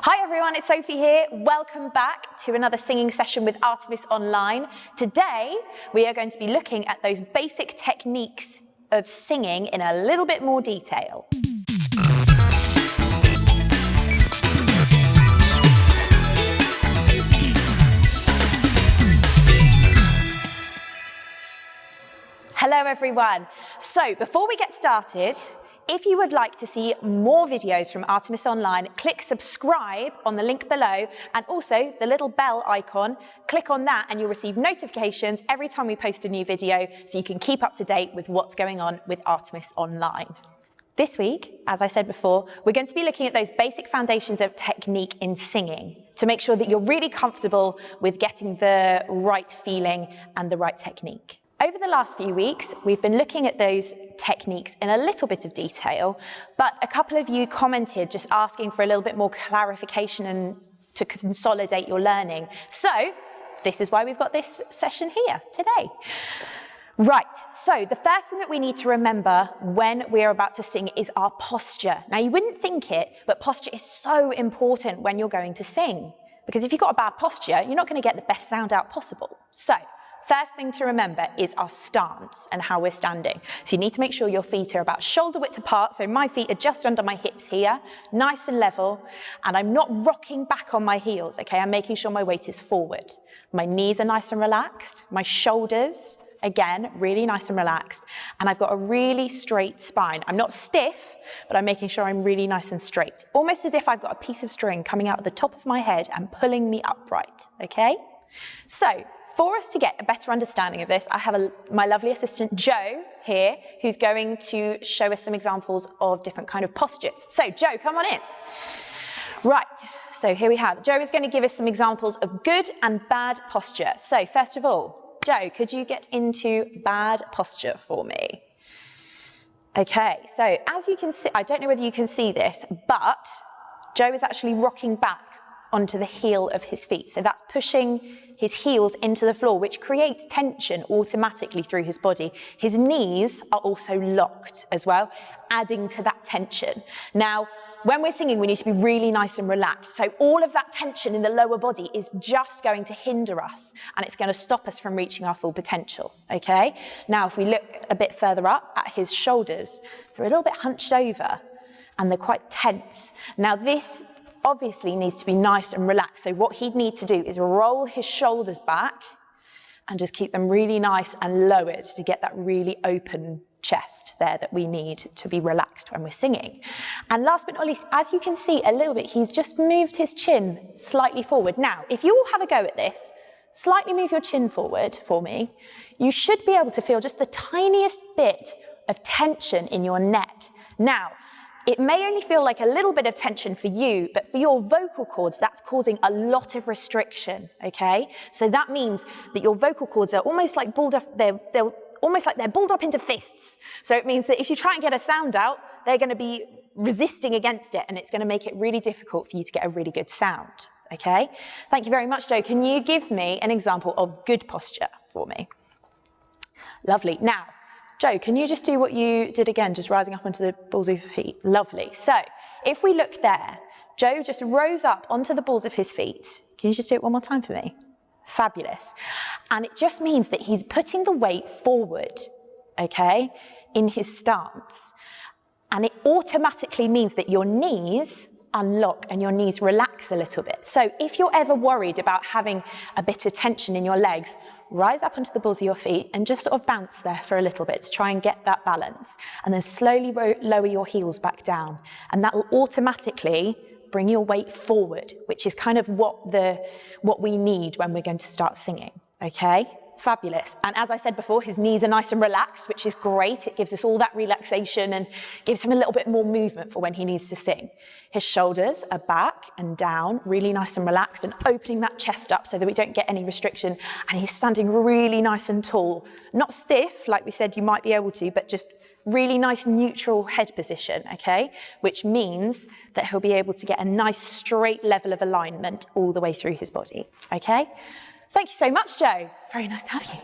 Hi everyone, it's Sophie here. Welcome back to another singing session with Artemis Online. Today, we are going to be looking at those basic techniques of singing in a little bit more detail. Hello everyone. So before we get started, if you would like to see more videos from Artemis Online, click subscribe on the link below and also the little bell icon. Click on that and you'll receive notifications every time we post a new video so you can keep up to date with what's going on with Artemis Online. This week, as I said before, we're going to be looking at those basic foundations of technique in singing to make sure that you're really comfortable with getting the right feeling and the right technique. Over the last few weeks, we've been looking at those techniques in a little bit of detail, but a couple of you commented just asking for a little bit more clarification and to consolidate your learning. So this is why we've got this session here today. Right, so the first thing that we need to remember when we're about to sing is our posture. Now you wouldn't think it, but posture is so important when you're going to sing, because if you've got a bad posture, you're not going to get the best sound out possible. So first thing to remember is our stance and how we're standing. So you need to make sure your feet are about shoulder width apart. So my feet are just under my hips here, nice and level. And I'm not rocking back on my heels, okay? I'm making sure my weight is forward. My knees are nice and relaxed. My shoulders, again, really nice and relaxed. And I've got a really straight spine. I'm not stiff, but I'm making sure I'm really nice and straight. Almost as if I've got a piece of string coming out of the top of my head and pulling me upright, okay? So, for us to get a better understanding of this, I have my lovely assistant Jo here, who's going to show us some examples of different kind of postures. So Jo, come on in. Right, so here we have, Jo is going to give us some examples of good and bad posture. So first of all, Jo, could you get into bad posture for me? Okay, so as you can see, I don't know whether you can see this, but Jo is actually rocking back onto the heel of his feet. So that's pushing his heels into the floor, which creates tension automatically through his body. His knees are also locked as well, adding to that tension. Now, when we're singing, we need to be really nice and relaxed. So all of that tension in the lower body is just going to hinder us, and it's going to stop us from reaching our full potential, okay? Now, if we look a bit further up at his shoulders, they're a little bit hunched over, and they're quite tense. Now, this obviously needs to be nice and relaxed. So what he'd need to do is roll his shoulders back and just keep them really nice and lowered to get that really open chest there that we need to be relaxed when we're singing. And last but not least, as you can see a little bit, he's just moved his chin slightly forward. Now, if you all have a go at this, slightly move your chin forward for me, you should be able to feel just the tiniest bit of tension in your neck. Now, it may only feel like a little bit of tension for you, but for your vocal cords, that's causing a lot of restriction, okay? So that means that your vocal cords are almost like balled up, they're almost like they're balled up into fists. So it means that if you try and get a sound out, they're going to be resisting against it, and it's going to make it really difficult for you to get a really good sound, okay? Thank you very much, Jo. Can you give me an example of good posture for me? Lovely. Now, Jo, can you just do what you did again, just rising up onto the balls of your feet? Lovely. So if we look there, Jo just rose up onto the balls of his feet. Can you just do it one more time for me? Fabulous. And it just means that he's putting the weight forward, okay, in his stance. And it automatically means that your knees unlock and your knees relax a little bit. So if you're ever worried about having a bit of tension in your legs, rise up onto the balls of your feet and just sort of bounce there for a little bit to try and get that balance. And then slowly lower your heels back down. And that will automatically bring your weight forward, which is kind of what we need when we're going to start singing, okay? Fabulous. And as I said before, his knees are nice and relaxed, which is great. It gives us all that relaxation and gives him a little bit more movement for when he needs to sing. His shoulders are back and down, really nice and relaxed, and opening that chest up so that we don't get any restriction. And he's standing really nice and tall. Not stiff, like we said you might be able to, but just really nice neutral head position, okay? Which means that he'll be able to get a nice straight level of alignment all the way through his body, okay? Thank you so much, Jo. Very nice to have you.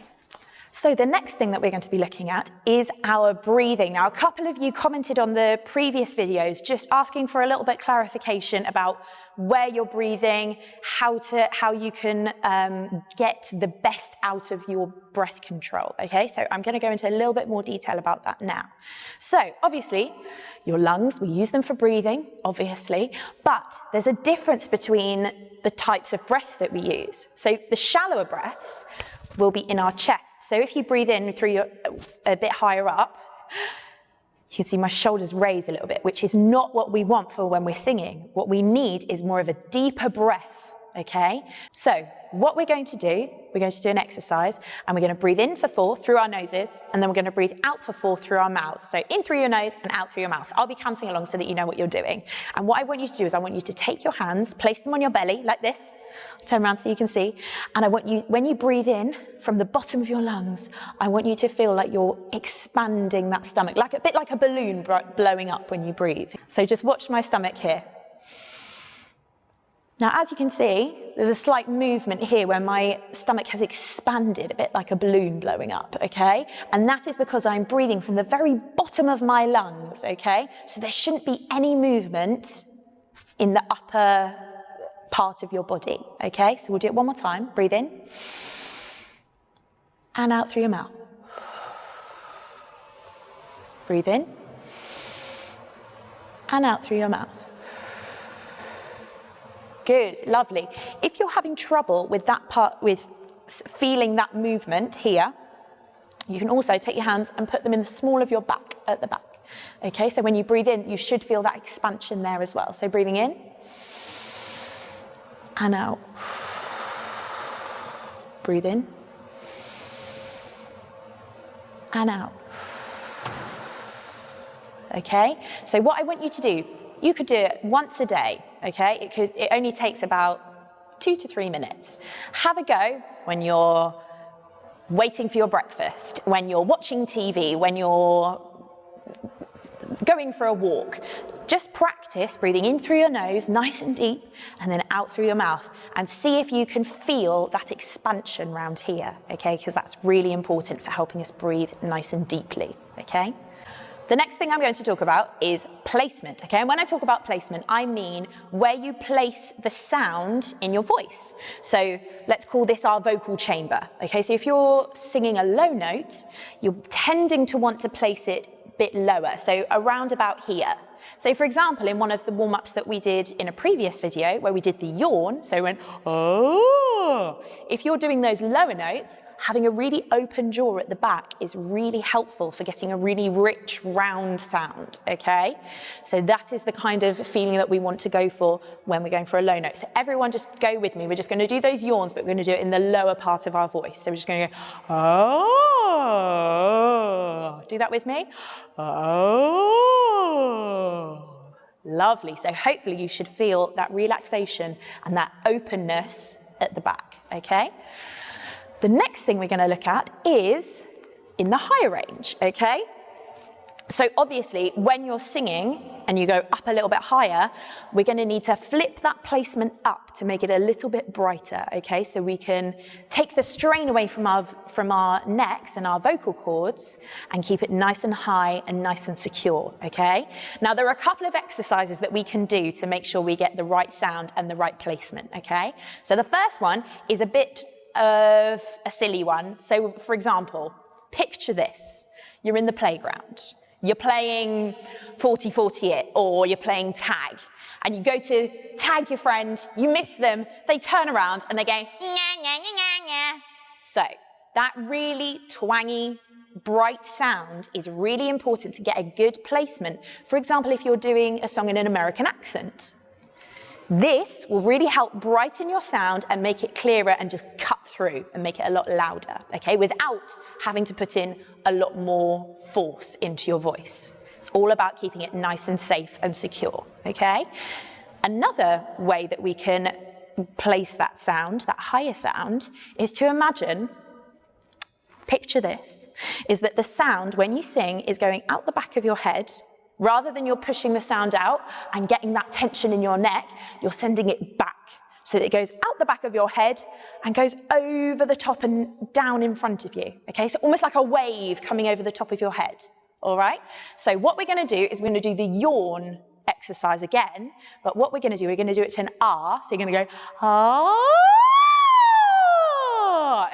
So the next thing that we're going to be looking at is our breathing. Now, a couple of you commented on the previous videos just asking for a little bit clarification about where you're breathing, how you can get the best out of your breath control, okay? So I'm going to go into a little bit more detail about that now. So obviously, your lungs, we use them for breathing, obviously, but there's a difference between the types of breath that we use. So the shallower breaths will be in our chest. So if you breathe in through a bit higher up, you can see my shoulders raise a little bit, which is not what we want for when we're singing. What we need is more of a deeper breath, okay? So what we're going to do an exercise, and we're going to breathe in for 4 through our noses, and then we're going to breathe out for 4 through our mouths. So in through your nose and out through your mouth. I'll be counting along so that you know what you're doing. And what I want you to do is I want you to take your hands, place them on your belly like this. Turn around so you can see. And I want you, when you breathe in from the bottom of your lungs, I want you to feel like you're expanding that stomach, like a bit like a balloon blowing up when you breathe. So just watch my stomach here. Now, as you can see, there's a slight movement here where my stomach has expanded a bit like a balloon blowing up, okay? And that is because I'm breathing from the very bottom of my lungs, okay? So there shouldn't be any movement in the upper part of your body, okay? So we'll do it one more time. Breathe in and out through your mouth. Breathe in and out through your mouth. Good, lovely. If you're having trouble with that part, with feeling that movement here, you can also take your hands and put them in the small of your back, at the back. Okay, so when you breathe in, you should feel that expansion there as well. So breathing in and out. Breathe in and out. Okay, so what I want you to do, you could do it once a day, okay? It only takes about 2 to 3 minutes. Have a go when you're waiting for your breakfast, when you're watching TV, when you're going for a walk. Just practice breathing in through your nose, nice and deep, and then out through your mouth, and see if you can feel that expansion round here, okay? Because that's really important for helping us breathe nice and deeply, okay? The next thing I'm going to talk about is placement, okay? And when I talk about placement, I mean where you place the sound in your voice. So let's call this our vocal chamber, okay? So if you're singing a low note, you're tending to want to place it a bit lower, so around about here. So for example, in one of the warm-ups that we did in a previous video where we did the yawn, so we went, oh, if you're doing those lower notes, having a really open jaw at the back is really helpful for getting a really rich, round sound, okay? So that is the kind of feeling that we want to go for when we're going for a low note. So everyone just go with me. We're just going to do those yawns, but we're going to do it in the lower part of our voice. So we're just going to go, oh. Do that with me. Oh. Lovely. So hopefully you should feel that relaxation and that openness at the back, okay? The next thing we're going to look at is in the higher range, okay? So obviously, when you're singing and you go up a little bit higher, we're going to need to flip that placement up to make it a little bit brighter, okay? So we can take the strain away from our necks and our vocal cords and keep it nice and high and nice and secure, okay? Now, there are a couple of exercises that we can do to make sure we get the right sound and the right placement, okay? So the first one is a bit of a silly one. So, for example, picture this. You're in the playground. You're playing 40-40 it, or you're playing tag, and you go to tag your friend, you miss them, they turn around and they go, nya, nya, nya, nya, nya. So that really twangy, bright sound is really important to get a good placement. For example, if you're doing a song in an American accent, this will really help brighten your sound and make it clearer and just cut through and make it a lot louder, okay, without having to put in a lot more force into your voice. It's all about keeping it nice and safe and secure, okay? Another way that we can place that sound, that higher sound, is to imagine, picture this, is that the sound when you sing is going out the back of your head. Rather than you're pushing the sound out and getting that tension in your neck, you're sending it back so that it goes out the back of your head and goes over the top and down in front of you, okay? So almost like a wave coming over the top of your head, all right? So what we're going to do is we're going to do the yawn exercise again, but what we're going to do it to an R, so you're going to go, ah,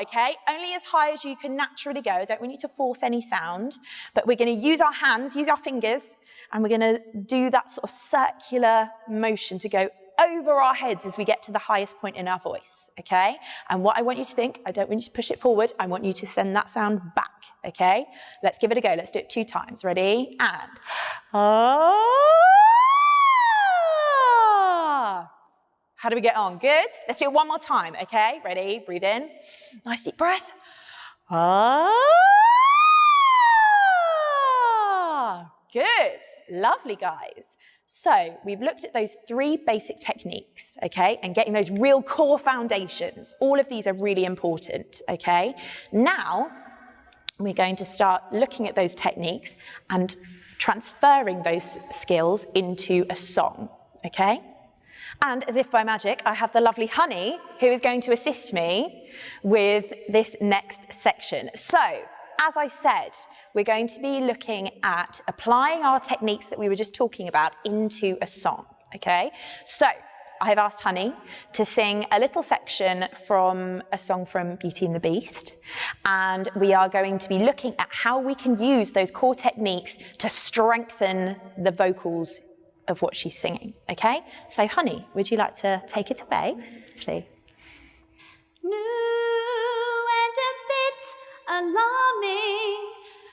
okay? Only as high as you can naturally go. I don't want you to force any sound, but we're going to use our hands, use our fingers, and we're going to do that sort of circular motion to go over our heads as we get to the highest point in our voice, okay? And what I want you to think, I don't want you to push it forward, I want you to send that sound back, okay? Let's give it a go. Let's do it 2 times. Ready? And ah. How do we get on? Good? Let's do it one more time, okay? Ready? Breathe in. Nice deep breath. Ah. Good. Lovely, guys. So we've looked at those 3 basic techniques, okay, and getting those real core foundations. All of these are really important, okay? Now we're going to start looking at those techniques and transferring those skills into a song, okay? And as if by magic, I have the lovely Honey who is going to assist me with this next section. So, as I said, we're going to be looking at applying our techniques that we were just talking about into a song, okay? So, I have asked Honey to sing a little section from a song from Beauty and the Beast, and we are going to be looking at how we can use those core techniques to strengthen the vocals of what she's singing, okay? So, Honey, would you like to take it away, please? New and a bit alarming.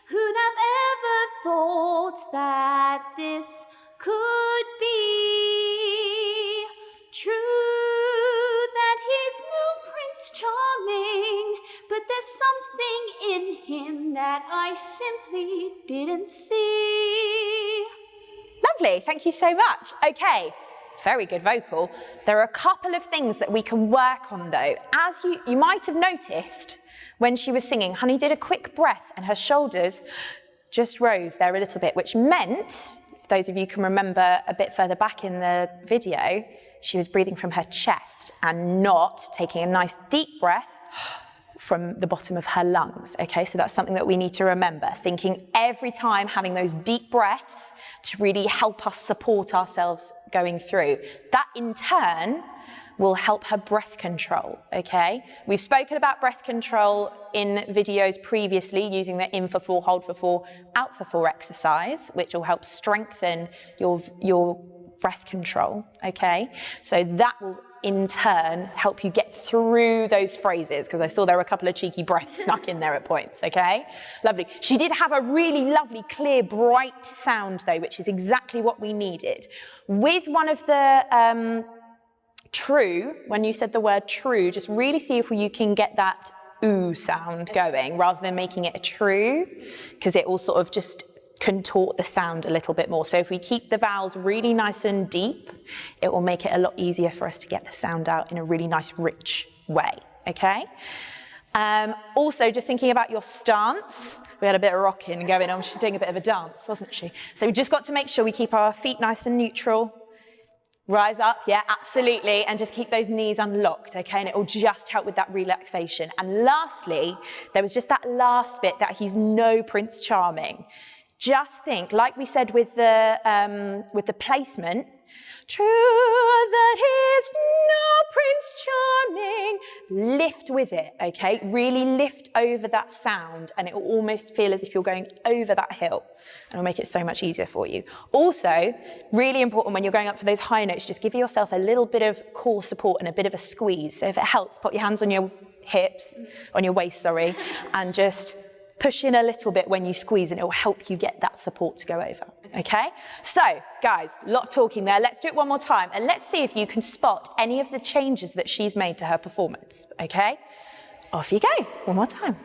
Who'd have ever thought that this could be true? That he's no Prince Charming, but there's something in him that I simply didn't see. Lovely, thank you so much. Okay, very good vocal. There are a couple of things that we can work on though. As you might have noticed when she was singing, Honey did a quick breath and her shoulders just rose there a little bit, which meant, if those of you can remember a bit further back in the video, she was breathing from her chest and not taking a nice deep breath from the bottom of her lungs, okay? So that's something that we need to remember, thinking every time having those deep breaths to really help us support ourselves going through. That in turn will help her breath control, okay? We've spoken about breath control in videos previously using the in for 4, hold for 4, out for 4 exercise, which will help strengthen your breath control, okay? So that will in turn help you get through those phrases, because I saw there were a couple of cheeky breaths snuck in there at points, okay? Lovely. She did have a really lovely, clear, bright sound though, which is exactly what we needed. With one of the true, when you said the word true, just really see if you can get that ooh sound going rather than making it a true, because it will sort of just contort the sound a little bit more. So if we keep the vowels really nice and deep, it will make it a lot easier for us to get the sound out in a really nice, rich way, okay? Also, just thinking about your stance, we had a bit of rocking going on. She was doing a bit of a dance, wasn't she? So we just got to make sure we keep our feet nice and neutral. Rise up, yeah, absolutely, and just keep those knees unlocked, okay? And it will just help with that relaxation. And lastly, there was just that last bit that he's no Prince Charming. Just think, like we said with the placement, true that he's no Prince Charming. Lift with it, okay? Really lift over that sound, and it will almost feel as if you're going over that hill, and it'll make it so much easier for you. Also, really important when you're going up for those high notes, just give yourself a little bit of core support and a bit of a squeeze. So if it helps, put your hands on your hips, on your waist, sorry, and just push in a little bit when you squeeze, and it will help you get that support to go over, okay? So, guys, a lot of talking there. Let's do it one more time, and let's see if you can spot any of the changes that she's made to her performance, okay? Off you go, one more time.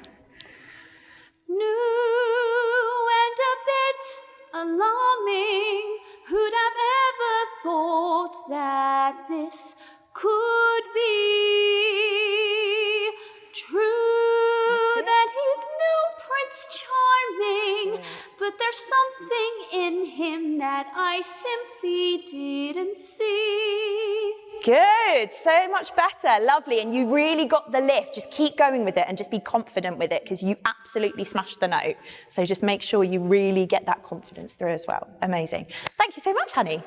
New and a bit alarming. Who'd have ever thought that this could be true? That he's no Prince Charming, but there's something in him that I simply didn't see. Good, so much better, lovely. And you really got the lift. Just keep going with it and just be confident with it because you absolutely smashed the note. So just make sure you really get that confidence through as well. Amazing. Thank you so much, honey.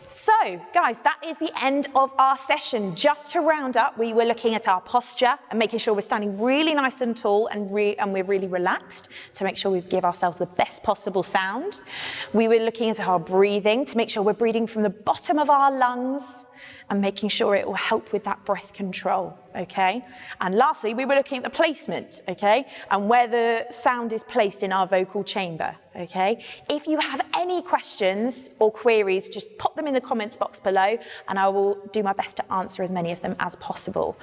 So, guys, that is the end of our session. Just to round up, we were looking at our posture and making sure we're standing really nice and tall and we're really relaxed to make sure we give ourselves the best possible sound. We were looking at our breathing to make sure we're breathing from the bottom of our lungs and making sure it will help with that breath control, okay? And lastly, we were looking at the placement, okay? And where the sound is placed in our vocal chamber, okay? If you have any questions or queries, just pop them in the comments box below and I will do my best to answer as many of them as possible.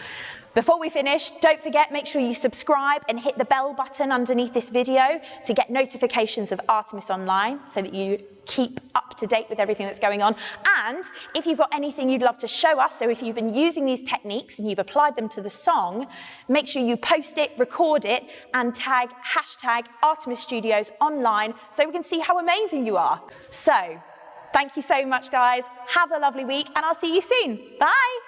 Before we finish, don't forget, make sure you subscribe and hit the bell button underneath this video to get notifications of Artemis Online so that you keep up to date with everything that's going on. And if you've got anything you'd love to show us, so if you've been using these techniques and you've applied them to the song, make sure you post it, record it, and tag Artemis Studios online so we can see how amazing you are. So, thank you so much, guys. Have a lovely week, and I'll see you soon. Bye.